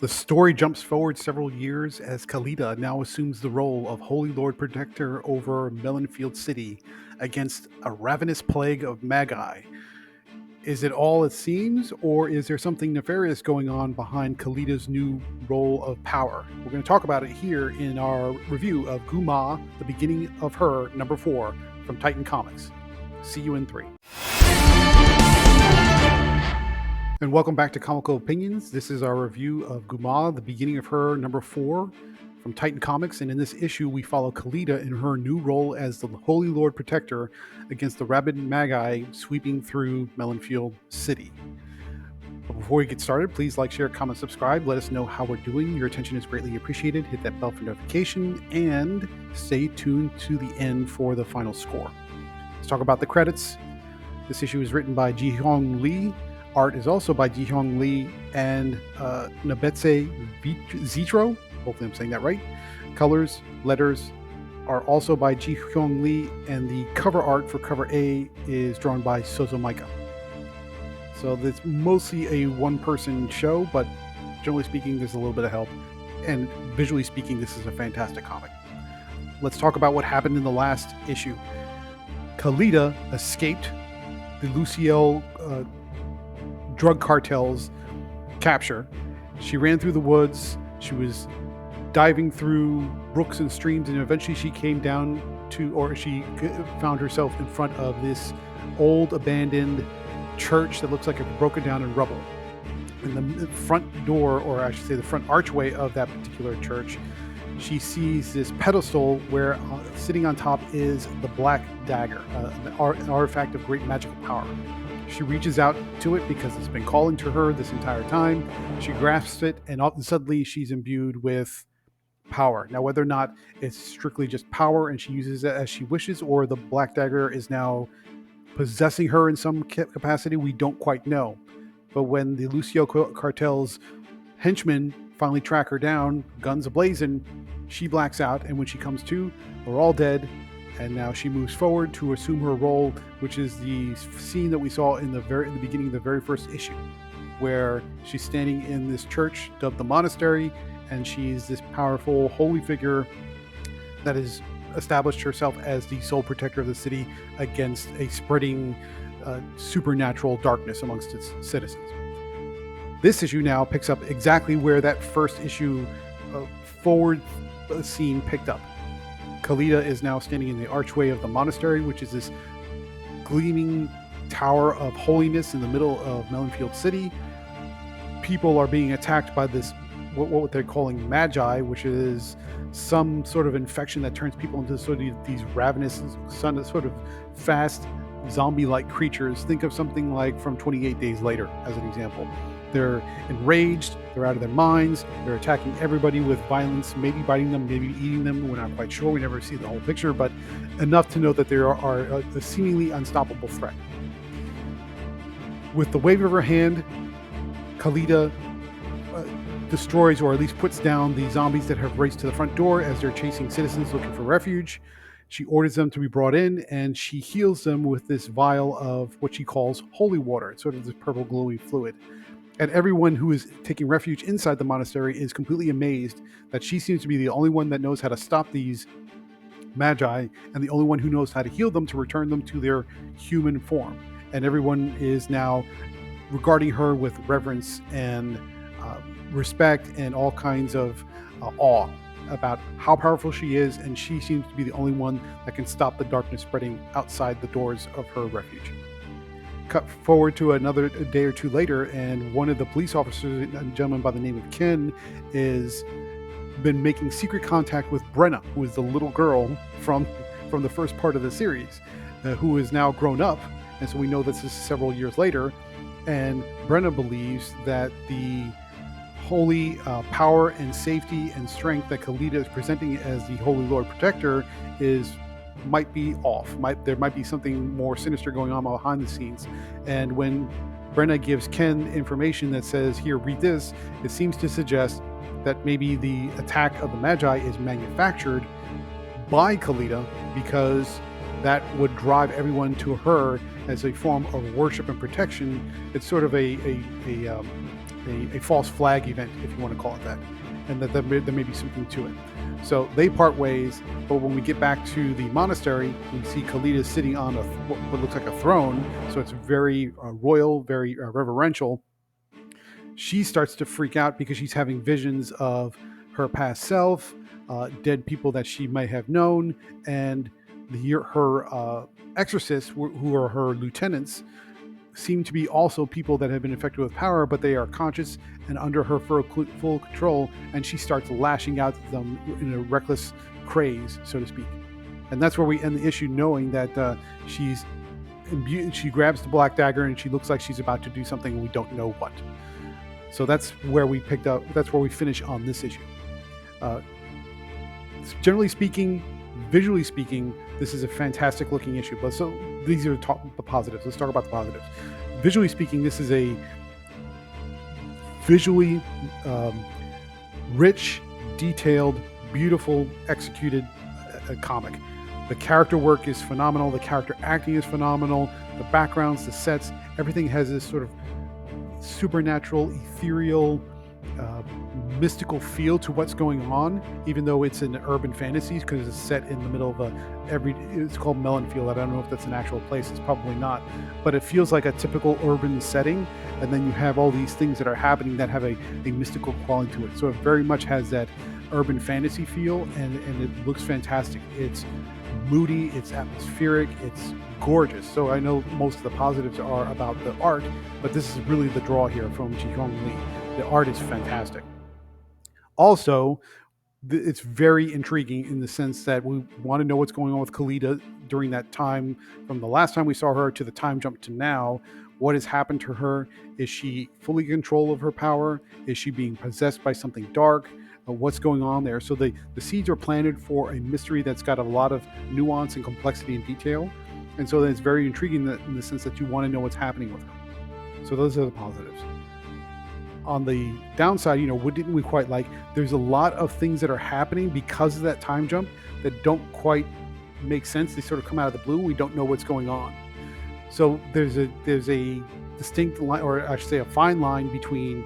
The story jumps forward several years as Khalida now assumes the role of Holy Lord Protector over Melanfield City against a ravenous plague of magi. Is it all it seems, or is there something nefarious going on behind Khalida's new role of power? We're going to talk about it here in our review of GUMAA, The Beginning of Her, number 4, from Titan Comics. See you in 3. And welcome back to Comical Opinions. This is our review of GUMAA, The Beginning of Her, number 4, from Titan Comics. And in this issue, we follow Khalida in her new role as the Holy Lord Protector against the rabid magi sweeping through Melanfield City. But before we get started, please like, share, comment, subscribe. Let us know how we're doing. Your attention is greatly appreciated. Hit that bell for notification and stay tuned to the end for the final score. Let's talk about the credits. This issue is written by Ji-Hyung Lee. Art is also by Ji-Hyung Lee and Nabetse Zitro. Hopefully I'm saying that right. Colors, letters are also by Ji-Hyung Lee, and the cover art for cover A is drawn by Sozo Maika. So it's mostly a one-person show, but generally speaking, there's a little bit of help. And visually speaking, this is a fantastic comic. Let's talk about what happened in the last issue. Khalida escaped the Luciel drug cartel's capture. She ran through the woods. She was diving through brooks and streams, and eventually she came down to, or she found herself in front of this old abandoned church that looks like it broken down in rubble. In the front door, or I should say the front archway of that particular church, she sees this pedestal where sitting on top is the Black Dagger, an artifact of great magical power. She reaches out to it because it's been calling to her this entire time. She grasps it, and suddenly she's imbued with power. Now, whether or not it's strictly just power and she uses it as she wishes, or the Black Dagger is now possessing her in some capacity, we don't quite know. But when the Lucio cartel's henchmen finally track her down, guns ablazing, she blacks out, and when she comes to, we're all dead. And now she moves forward to assume her role, which is the scene that we saw in the beginning of the very first issue, where she's standing in this church dubbed the monastery, and she's this powerful holy figure that has established herself as the sole protector of the city against a spreading supernatural darkness amongst its citizens. This issue now picks up exactly where that first issue forward scene picked up. Khalida is now standing in the archway of the monastery, which is this gleaming tower of holiness in the middle of Melanfield City. People are being attacked by this, what they're calling magi, which is some sort of infection that turns people into sort of these ravenous, sort of fast, zombie-like creatures. Think of something like from 28 Days Later, as an example. They're enraged, they're out of their minds, they're attacking everybody with violence, maybe biting them, maybe eating them. We're not quite sure, we never see the whole picture, but enough to know that they are a seemingly unstoppable threat. With the wave of her hand, Khalida destroys, or at least puts down, the zombies that have raced to the front door as they're chasing citizens looking for refuge. She orders them to be brought in, and she heals them with this vial of what she calls holy water. It's sort of this purple glowy fluid. And everyone who is taking refuge inside the monastery is completely amazed that she seems to be the only one that knows how to stop these magi, and the only one who knows how to heal them to return them to their human form. And everyone is now regarding her with reverence and respect and all kinds of awe about how powerful she is, and she seems to be the only one that can stop the darkness spreading outside the doors of her refuge. Cut forward to another day or two later, and one of the police officers, a gentleman by the name of Ken, is been making secret contact with Brenna, who is the little girl from the first part of the series, who is now grown up, and so we know this is several years later. And Brenna believes that the holy power and safety and strength that Khalida is presenting as the Holy Lord Protector might be off. There might be something more sinister going on behind the scenes. And when Brenna gives Ken information that says, here, read this, it seems to suggest that maybe the attack of the Magi is manufactured by Khalida, because that would drive everyone to her as a form of worship and protection. It's sort of a a false flag event, if you want to call it that, and that there may be something to it. So they part ways, but when we get back to the monastery, we see Khalida sitting on what looks like a throne. So it's very royal, very reverential. She starts to freak out because she's having visions of her past self, dead people that she might have known, and her exorcists, who are her lieutenants, seem to be also people that have been infected with power, but they are conscious and under her full control, and she starts lashing out at them in a reckless craze, so to speak. And that's where we end the issue, knowing that she grabs the black dagger and she looks like she's about to do something and we don't know what. So that's where we finish on this issue. Generally speaking, visually speaking, this is a fantastic looking issue. But so these are the positives. Let's talk about the positives. Visually speaking, this is a visually rich, detailed, beautiful, executed comic. The character work is phenomenal. The character acting is phenomenal. The backgrounds, the sets, everything has this sort of supernatural, ethereal, mystical feel to what's going on, even though it's in urban fantasies, because it's set in the middle of it's called Melanfield. I don't know if that's an actual place. It's probably not, but it feels like a typical urban setting. And then you have all these things that are happening that have a mystical quality to it. So it very much has that urban fantasy feel, and it looks fantastic. It's moody, it's atmospheric, it's gorgeous. So I know most of the positives are about the art, but this is really the draw here from Ji-Hong Lee. The art is fantastic. Also, it's very intriguing in the sense that we want to know what's going on with Khalida during that time, from the last time we saw her to the time jump to now. What has happened to her? Is she fully in control of her power? Is she being possessed by something dark? What's going on there? So the seeds are planted for a mystery that's got a lot of nuance and complexity and detail. And so it's very intriguing in the sense that you want to know what's happening with her. So those are the positives. On the downside, what didn't we quite like? There's a lot of things that are happening because of that time jump that don't quite make sense. They sort of come out of the blue. We don't know what's going on. So there's a distinct line, or I should say a fine line, between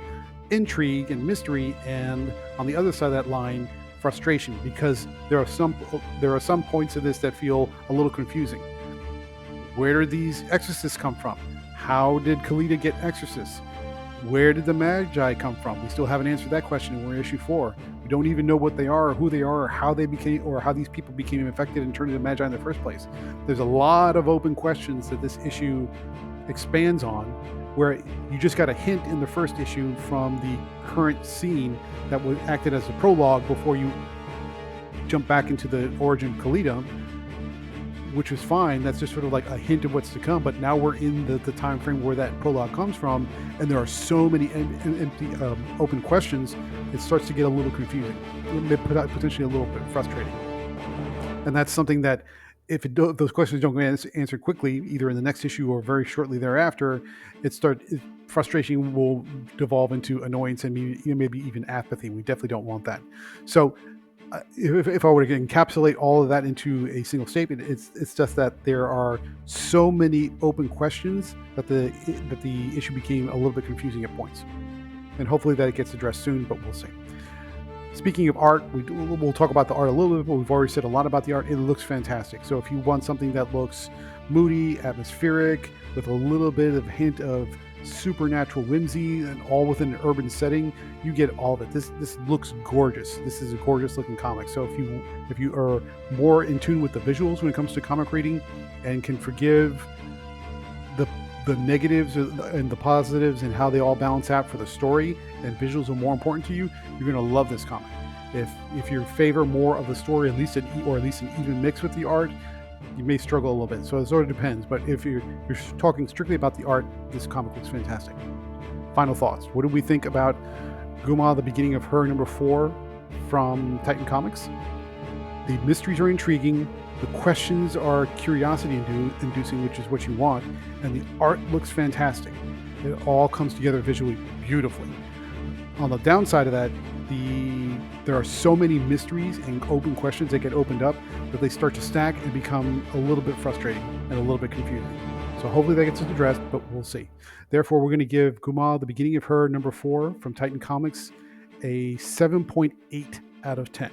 intrigue and mystery, and on the other side of that line, frustration, because there are some points of this that feel a little confusing. Where did these exorcists come from? How did Khalida get exorcists? Where did the Magi come from? We still haven't answered that question, and we're in issue 4. We don't even know what they are, or who they are, or how they became, or how these people became infected and turned into Magi in the first place. There's a lot of open questions that this issue expands on, where you just got a hint in the first issue from the current scene that acted as a prologue before you jump back into the origin of Khalida, which was fine. That's just sort of like a hint of what's to come. But now we're in the time frame where that prologue comes from, and there are so many empty open questions. It starts to get a little confusing, potentially a little bit frustrating. And that's something that, if those questions don't get answered quickly, either in the next issue or very shortly thereafter, frustration will devolve into annoyance and maybe even apathy. We definitely don't want that. So if I were to encapsulate all of that into a single statement, it's just that there are so many open questions that the issue became a little bit confusing at points. And hopefully that it gets addressed soon, but we'll see. Speaking of art, we'll talk about the art a little bit, but we've already said a lot about the art. It looks fantastic. So if you want something that looks moody, atmospheric, with a little bit of hint of supernatural whimsy, and all within an urban setting, you get all of it. This looks gorgeous. This is a gorgeous looking comic. So if you are more in tune with the visuals when it comes to comic reading, and can forgive the negatives and the positives and how they all balance out for the story, and visuals are more important to you, you're going to love this comic. If you favor more of the story, at least an even mix with the art, you may struggle a little bit. So it sort of depends. But if you're talking strictly about the art, this comic looks fantastic. Final thoughts. What do we think about GUMAA, the beginning of her number 4 from Titan Comics? The mysteries are intriguing. The questions are curiosity-inducing, which is what you want. And the art looks fantastic. It all comes together visually beautifully. On the downside of that, there are so many mysteries and open questions that get opened up that they start to stack and become a little bit frustrating and a little bit confusing. So hopefully that gets addressed, but we'll see. Therefore, we're going to give GUMAA, the beginning of her, number 4 from Titan Comics, a 7.8 out of 10.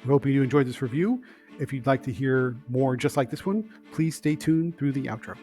We hope you enjoyed this review. If you'd like to hear more just like this one, please stay tuned through the outro.